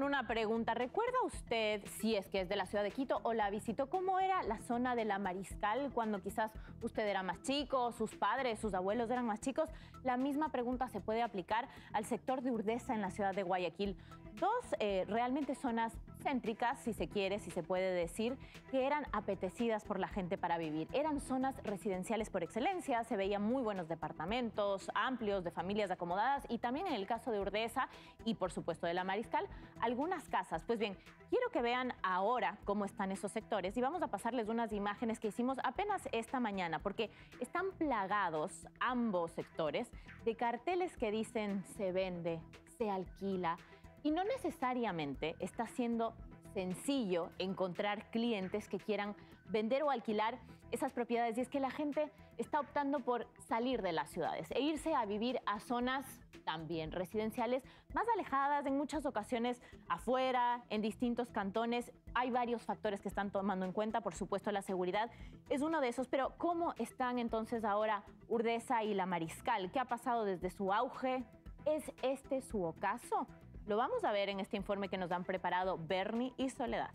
con una pregunta. ¿Recuerda usted, si es que es de la ciudad de Quito o la visitó, cómo era la zona de la Mariscal cuando quizás usted era más chico, sus padres, sus abuelos eran más chicos? La misma pregunta se puede aplicar al sector de Urdesa en la ciudad de Guayaquil. Dos realmente zonas céntricas, si se quiere, si se puede decir, que eran apetecidas por la gente para vivir. Eran zonas residenciales por excelencia, se veían muy buenos departamentos, amplios, de familias acomodadas, y también en el caso de Urdesa y por supuesto de la Mariscal, algunas casas. Pues bien, quiero que vean ahora cómo están esos sectores y vamos a pasarles unas imágenes que hicimos apenas esta mañana, porque están plagados ambos sectores de carteles que dicen se vende, se alquila, y no necesariamente está siendo sencillo encontrar clientes que quieran vender o alquilar esas propiedades, y es que la gente está optando por salir de las ciudades e irse a vivir a zonas también residenciales más alejadas, en muchas ocasiones afuera, en distintos cantones. Hay varios factores que están tomando en cuenta, por supuesto la seguridad es uno de esos, pero ¿cómo están entonces ahora Urdesa y la Mariscal? ¿Qué ha pasado desde su auge? ¿Es este su ocaso? Lo vamos a ver en este informe que nos han preparado Bernie y Soledad.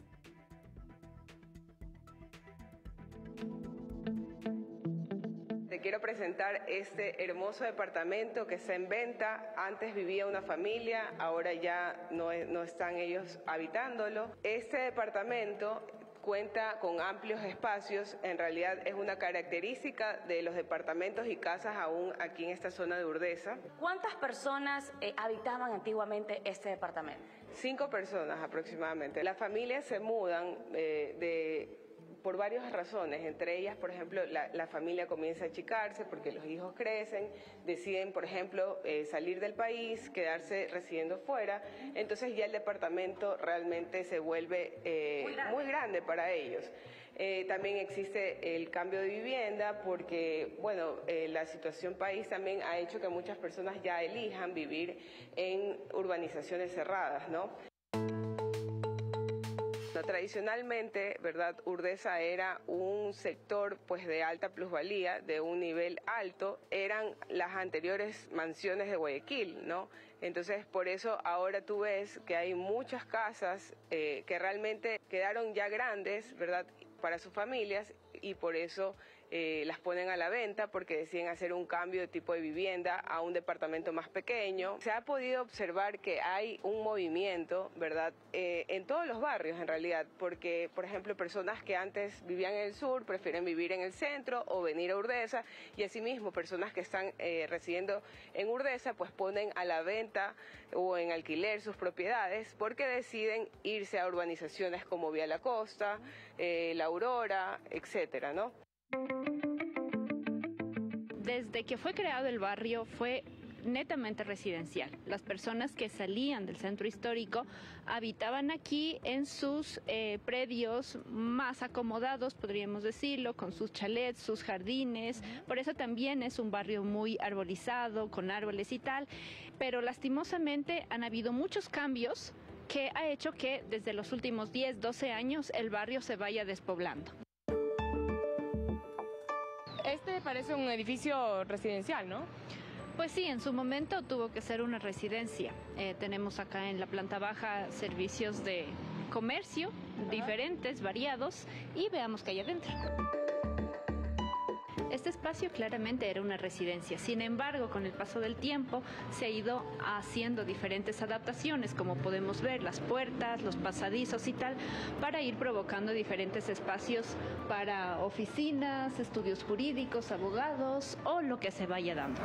Te quiero presentar este hermoso departamento que está en venta. Antes vivía una familia, ahora ya no están ellos habitándolo. Este departamento cuenta con amplios espacios. En realidad es una característica de los departamentos y casas aún aquí en esta zona de Urdesa. ¿Cuántas personas habitaban antiguamente este departamento? 5 personas aproximadamente. Las familias se mudan por varias razones, entre ellas, por ejemplo, la familia comienza a achicarse porque los hijos crecen, deciden, por ejemplo, salir del país, quedarse residiendo fuera, entonces ya el departamento realmente se vuelve muy grande para ellos. También existe el cambio de vivienda porque, bueno, la situación país también ha hecho que muchas personas ya elijan vivir en urbanizaciones cerradas, ¿no? Tradicionalmente, ¿verdad? Urdesa era un sector pues de alta plusvalía, de un nivel alto, eran las anteriores mansiones de Guayaquil, ¿no? Entonces, por eso ahora tú ves que hay muchas casas que realmente quedaron ya grandes, ¿verdad?, para sus familias, y por eso las ponen a la venta, porque deciden hacer un cambio de tipo de vivienda a un departamento más pequeño. Se ha podido observar que hay un movimiento, ¿verdad?, en todos los barrios en realidad, porque, por ejemplo, personas que antes vivían en el sur prefieren vivir en el centro o venir a Urdesa, y asimismo personas que están residiendo en Urdesa pues ponen a la venta o en alquiler sus propiedades porque deciden irse a urbanizaciones como Vía La Costa, La Aurora, etcétera, ¿no? Desde que fue creado el barrio fue netamente residencial. Las personas que salían del centro histórico habitaban aquí en sus predios más acomodados, podríamos decirlo, con sus chalets, sus jardines. Por eso también es un barrio muy arbolizado, con árboles y tal, pero lastimosamente han habido muchos cambios que ha hecho que desde los últimos 10, 12 años el barrio se vaya despoblando. Este parece un edificio residencial, ¿no? Pues sí, en su momento tuvo que ser una residencia. Tenemos acá en la planta baja servicios de comercio diferentes, variados, y veamos qué hay adentro. Este espacio claramente era una residencia, sin embargo, con el paso del tiempo se ha ido haciendo diferentes adaptaciones, como podemos ver, las puertas, los pasadizos y tal, para ir provocando diferentes espacios para oficinas, estudios jurídicos, abogados o lo que se vaya dando.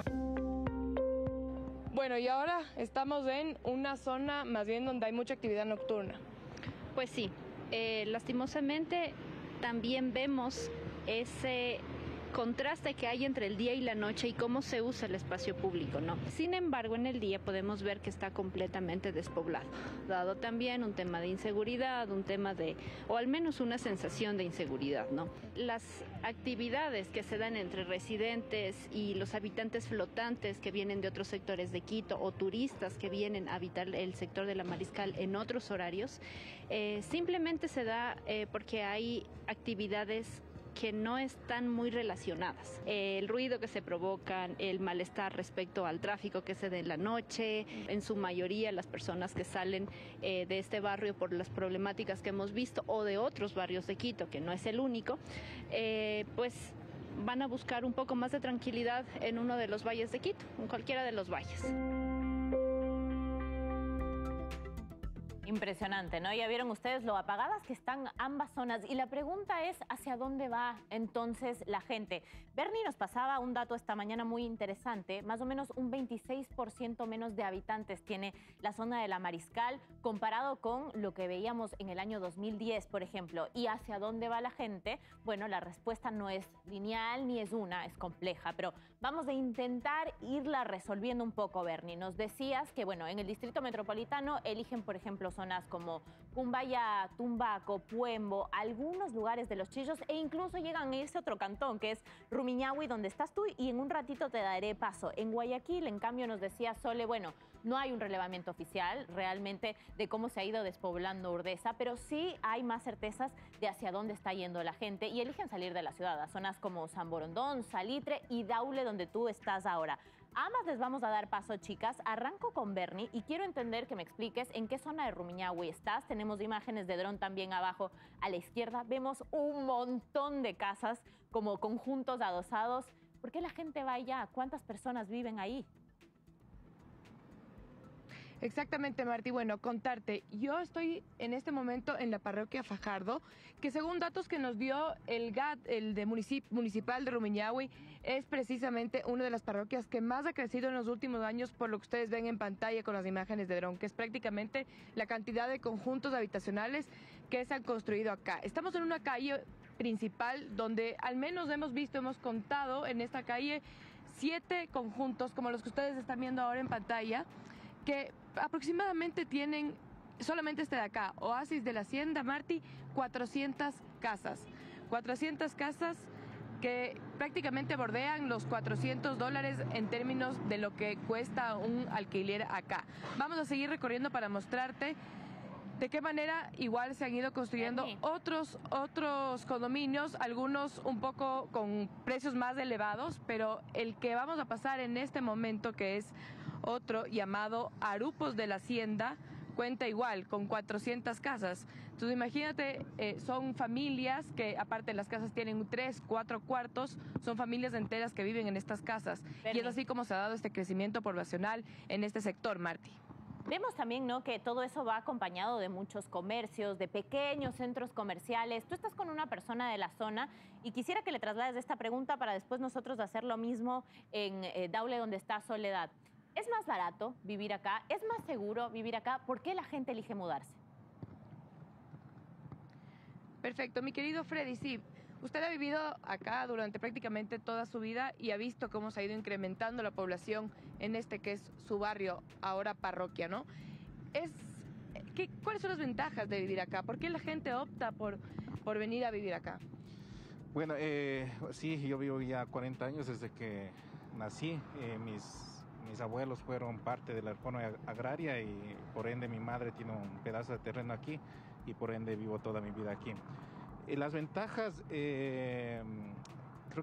Bueno, y ahora estamos en una zona más bien donde hay mucha actividad nocturna. Pues sí, lastimosamente también vemos ese contraste que hay entre el día y la noche y cómo se usa el espacio público, ¿no? Sin embargo, en el día podemos ver que está completamente despoblado, dado también un tema de inseguridad, un tema de, o al menos una sensación de inseguridad, ¿no? Las actividades que se dan entre residentes y los habitantes flotantes que vienen de otros sectores de Quito o turistas que vienen a habitar el sector de la Mariscal en otros horarios, simplemente se da porque hay actividades que no están muy relacionadas. El ruido que se provocan, el malestar respecto al tráfico que se da en la noche, en su mayoría las personas que salen de este barrio por las problemáticas que hemos visto o de otros barrios de Quito, que no es el único, pues van a buscar un poco más de tranquilidad en uno de los valles de Quito, en cualquiera de los valles. Impresionante, ¿no? Ya vieron ustedes lo apagadas que están ambas zonas. Y la pregunta es, ¿hacia dónde va entonces la gente? Bernie nos pasaba un dato esta mañana muy interesante. Más o menos un 26% menos de habitantes tiene la zona de la Mariscal comparado con lo que veíamos en el año 2010, por ejemplo. ¿Y hacia dónde va la gente? Bueno, la respuesta no es lineal ni es una, es compleja. Pero vamos a intentar irla resolviendo un poco, Bernie. Nos decías que, bueno, en el Distrito Metropolitano eligen, por ejemplo, zonas como Cumbaya, Tumbaco, Puembo, algunos lugares de Los Chillos e incluso llegan a irse a otro cantón que es Rumiñahui, donde estás tú, y en un ratito te daré paso. En Guayaquil, en cambio, nos decía Sole, bueno, no hay un relevamiento oficial realmente de cómo se ha ido despoblando Urdesa, pero sí hay más certezas de hacia dónde está yendo la gente y eligen salir de la ciudad a zonas como San Borondón, Salitre y Daule, donde tú estás ahora. A ambas les vamos a dar paso, chicas. Arranco con Bernie y quiero entender que me expliques en qué zona de Rumiñahui estás. Tenemos imágenes de dron también abajo a la izquierda. Vemos un montón de casas como conjuntos adosados. ¿Por qué la gente va allá? ¿Cuántas personas viven ahí? Exactamente, Martí. Bueno, contarte, yo estoy en este momento en la parroquia Fajardo, que según datos que nos dio el GAT, el de municipal de Rumiñahui, es precisamente una de las parroquias que más ha crecido en los últimos años, por lo que ustedes ven en pantalla con las imágenes de dron, que es prácticamente la cantidad de conjuntos habitacionales que se han construido acá. Estamos en una calle principal donde al menos hemos contado en esta calle 7 conjuntos, como los que ustedes están viendo ahora en pantalla, que aproximadamente tienen, solamente este de acá, Oasis de la Hacienda, Martí, 400 casas. 400 casas que prácticamente bordean los $400 en términos de lo que cuesta un alquiler acá. Vamos a seguir recorriendo para mostrarte de qué manera igual se han ido construyendo otros condominios, algunos un poco con precios más elevados, pero el que vamos a pasar en este momento, que es otro llamado Arupos de la Hacienda, cuenta igual con 400 casas. Entonces imagínate, son familias que aparte las casas tienen 3, 4 cuartos, son familias enteras que viven en estas casas. Y es así como se ha dado este crecimiento poblacional en este sector, Martí. Vemos también, ¿no?, que todo eso va acompañado de muchos comercios, de pequeños centros comerciales. Tú estás con una persona de la zona y quisiera que le traslades esta pregunta para después nosotros hacer lo mismo en Daule, donde está Soledad. ¿Es más barato vivir acá? ¿Es más seguro vivir acá? ¿Por qué la gente elige mudarse? Perfecto, mi querido Freddy, sí. Usted ha vivido acá durante prácticamente toda su vida y ha visto cómo se ha ido incrementando la población en este que es su barrio, ahora parroquia, ¿no? ¿Cuáles son las ventajas de vivir acá? ¿Por qué la gente opta por venir a vivir acá? Bueno, sí, yo vivo ya 40 años desde que nací. Mis abuelos fueron parte de la reforma agraria y por ende mi madre tiene un pedazo de terreno aquí y por ende vivo toda mi vida aquí. Las ventajas, creo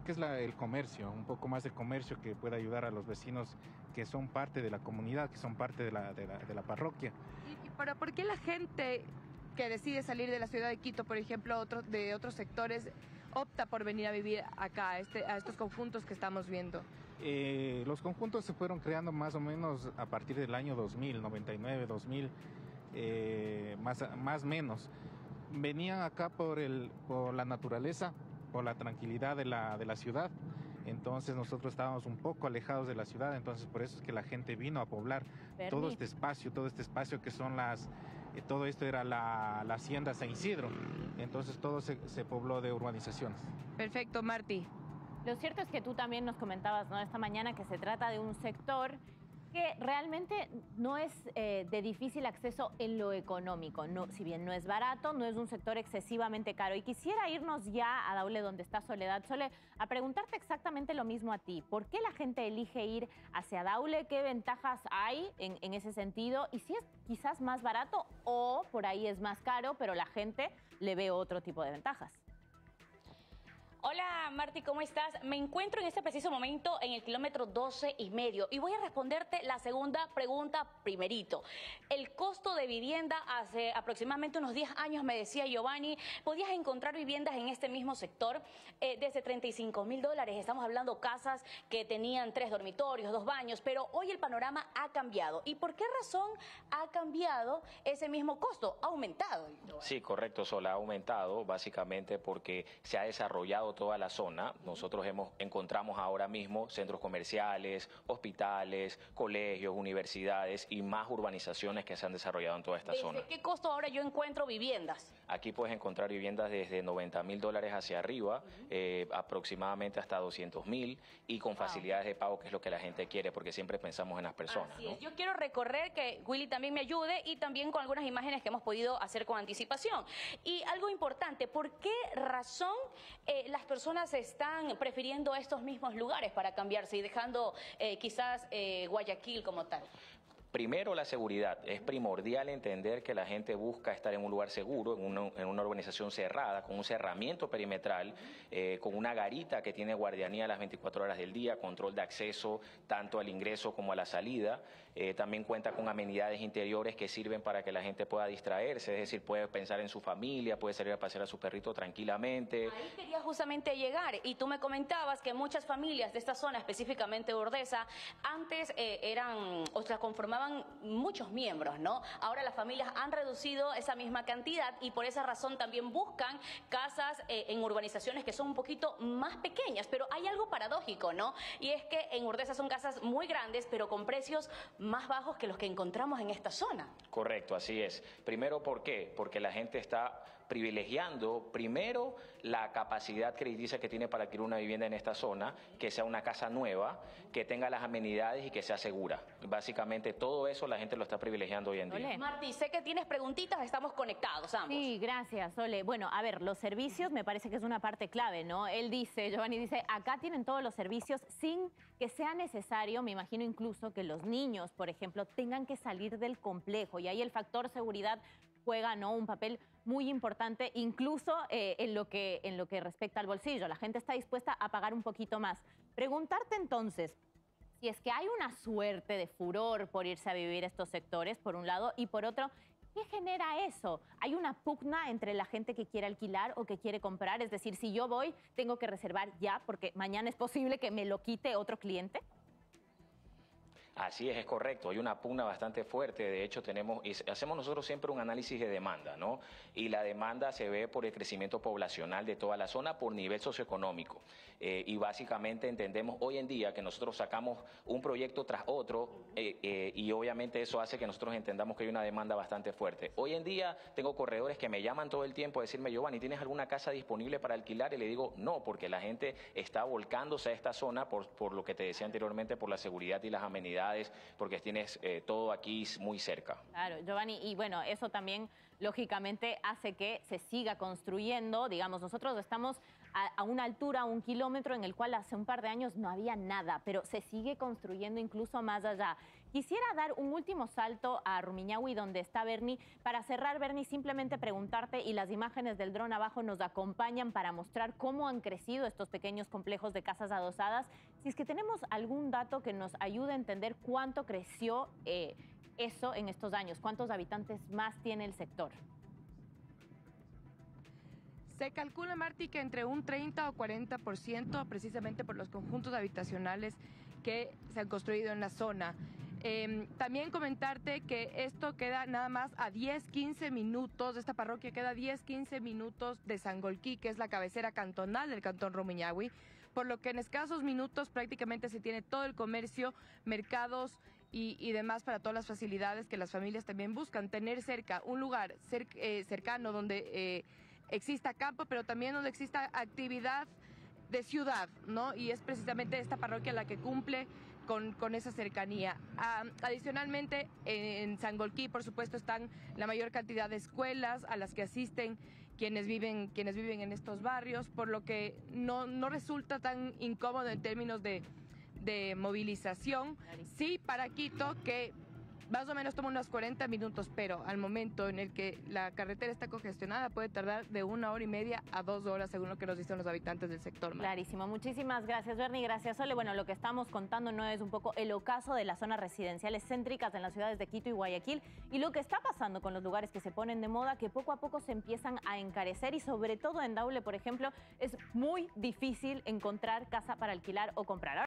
que es el comercio, un poco más de comercio que puede ayudar a los vecinos que son parte de la comunidad, que son parte de la parroquia. Pero ¿por qué la gente que decide salir de la ciudad de Quito, por ejemplo, de otros sectores, opta por venir a vivir acá, a estos conjuntos que estamos viendo? Los conjuntos se fueron creando más o menos a partir del año 2000, 99, 2000, más menos. Venían acá por la naturaleza, por la tranquilidad de la ciudad. Entonces nosotros estábamos un poco alejados de la ciudad, entonces por eso es que la gente vino a poblar todo este espacio que son todo esto era la Hacienda San Isidro. Entonces todo se pobló de urbanizaciones. Perfecto, Martí. Lo cierto es que tú también nos comentabas, ¿no?, esta mañana que se trata de un sector que realmente no es de difícil acceso en lo económico. No, si bien no es barato, no es un sector excesivamente caro. Y quisiera irnos ya a Daule, donde está Soledad. Sole, a preguntarte exactamente lo mismo a ti. ¿Por qué la gente elige ir hacia Daule? ¿Qué ventajas hay en ese sentido? Y si es quizás más barato o por ahí es más caro, pero la gente le ve otro tipo de ventajas. Hola Marti, ¿cómo estás? Me encuentro en este preciso momento en el kilómetro 12,5 y voy a responderte la segunda pregunta primerito. El costo de vivienda hace aproximadamente unos 10 años, me decía Giovanni, podías encontrar viviendas en este mismo sector desde $35.000. Estamos hablando casas que tenían 3 dormitorios, 2 baños, pero hoy el panorama ha cambiado. ¿Y por qué razón ha cambiado ese mismo costo? ¿Ha aumentado? Sí, correcto, Sol, ha aumentado básicamente porque se ha desarrollado toda la zona. Nosotros encontramos ahora mismo centros comerciales, hospitales, colegios, universidades y más urbanizaciones que se han desarrollado en toda esta zona. ¿Desde qué costo ahora yo encuentro viviendas? Aquí puedes encontrar viviendas desde $90.000 hacia arriba, aproximadamente hasta $200.000 y con facilidades de pago, que es lo que la gente quiere, porque siempre pensamos en las personas. Así es. Yo quiero recorrer, que Willy también me ayude y también con algunas imágenes que hemos podido hacer con anticipación. Y algo importante, ¿por qué razón las personas están prefiriendo estos mismos lugares para cambiarse y dejando quizás Guayaquil como tal? Primero, la seguridad. Es primordial entender que la gente busca estar en un lugar seguro, en una urbanización cerrada, con un cerramiento perimetral, con una garita que tiene guardianía las 24 horas del día, control de acceso tanto al ingreso como a la salida. También cuenta con amenidades interiores que sirven para que la gente pueda distraerse, es decir, puede pensar en su familia, puede salir a pasear a su perrito tranquilamente. Ahí quería justamente llegar, y tú me comentabas que muchas familias de esta zona, específicamente Urdesa, antes o sea, conformaban muchos miembros, ¿no? Ahora las familias han reducido esa misma cantidad y por esa razón también buscan casas en urbanizaciones que son un poquito más pequeñas, pero hay algo paradójico, ¿no? Y es que en Urdesa son casas muy grandes, pero con precios más bajos que los que encontramos en esta zona. Correcto, así es. Primero, ¿por qué? Porque la gente está privilegiando primero la capacidad crediticia que tiene para adquirir una vivienda en esta zona, que sea una casa nueva, que tenga las amenidades y que sea segura. Básicamente todo eso la gente lo está privilegiando hoy en día. Ole. Marti, sé que tienes preguntitas, estamos conectados ambos. Sí, gracias, Ole. Bueno, a ver, los servicios me parece que es una parte clave, ¿no? Giovanni dice, acá tienen todos los servicios sin que sea necesario, me imagino incluso que los niños, por ejemplo, tengan que salir del complejo y ahí el factor seguridad juega, ¿no?, un papel muy importante, incluso en lo que respecta al bolsillo. La gente está dispuesta a pagar un poquito más. Preguntarte entonces, si es que hay una suerte de furor por irse a vivir a estos sectores, por un lado, y por otro, ¿qué genera eso? ¿Hay una pugna entre la gente que quiere alquilar o que quiere comprar? Es decir, si yo voy, tengo que reservar ya, porque mañana es posible que me lo quite otro cliente. Así es correcto. Hay una pugna bastante fuerte. De hecho, hacemos nosotros siempre un análisis de demanda, ¿no? Y la demanda se ve por el crecimiento poblacional de toda la zona por nivel socioeconómico. Y básicamente entendemos hoy en día que nosotros sacamos un proyecto tras otro y obviamente eso hace que nosotros entendamos que hay una demanda bastante fuerte. Hoy en día tengo corredores que me llaman todo el tiempo a decirme, Giovanni, ¿tienes alguna casa disponible para alquilar? Y le digo, no, porque la gente está volcándose a esta zona por lo que te decía anteriormente, por la seguridad y las amenidades, porque tienes todo aquí muy cerca. Claro, Giovanni, y bueno, eso también lógicamente hace que se siga construyendo. Digamos, nosotros estamos a una altura, a 1 kilómetro, en el cual hace un par de años no había nada, pero se sigue construyendo incluso más allá. Quisiera dar un último salto a Rumiñahui, donde está Bernie. Para cerrar, Bernie, simplemente preguntarte, y las imágenes del dron abajo nos acompañan para mostrar cómo han crecido estos pequeños complejos de casas adosadas. Si es que tenemos algún dato que nos ayude a entender cuánto creció eso en estos años, cuántos habitantes más tiene el sector. Se calcula, Marti, que entre un 30 o 40%, precisamente por los conjuntos habitacionales que se han construido en la zona. También comentarte que esto queda nada más a 10-15 minutos, esta parroquia queda a 10-15 minutos de Sangolquí, que es la cabecera cantonal del cantón Rumiñahui, por lo que en escasos minutos prácticamente se tiene todo el comercio, mercados y demás para todas las facilidades que las familias también buscan. Tener cerca un lugar cercano donde exista campo, pero también donde exista actividad de ciudad, ¿no? Y es precisamente esta parroquia la que cumple con esa cercanía. Adicionalmente, en Sangolquí, por supuesto, están la mayor cantidad de escuelas a las que asisten quienes viven en estos barrios, por lo que no resulta tan incómodo en términos de movilización. Sí, para Quito, que más o menos toma unos 40 minutos, pero al momento en el que la carretera está congestionada puede tardar de 1 hora y media a 2 horas, según lo que nos dicen los habitantes del sector. Clarísimo. Muchísimas gracias, Bernie. Gracias, Sole. Bueno, lo que estamos contando no es un poco el ocaso de las zonas residenciales céntricas en las ciudades de Quito y Guayaquil y lo que está pasando con los lugares que se ponen de moda, que poco a poco se empiezan a encarecer y sobre todo en Daule, por ejemplo, es muy difícil encontrar casa para alquilar o comprar.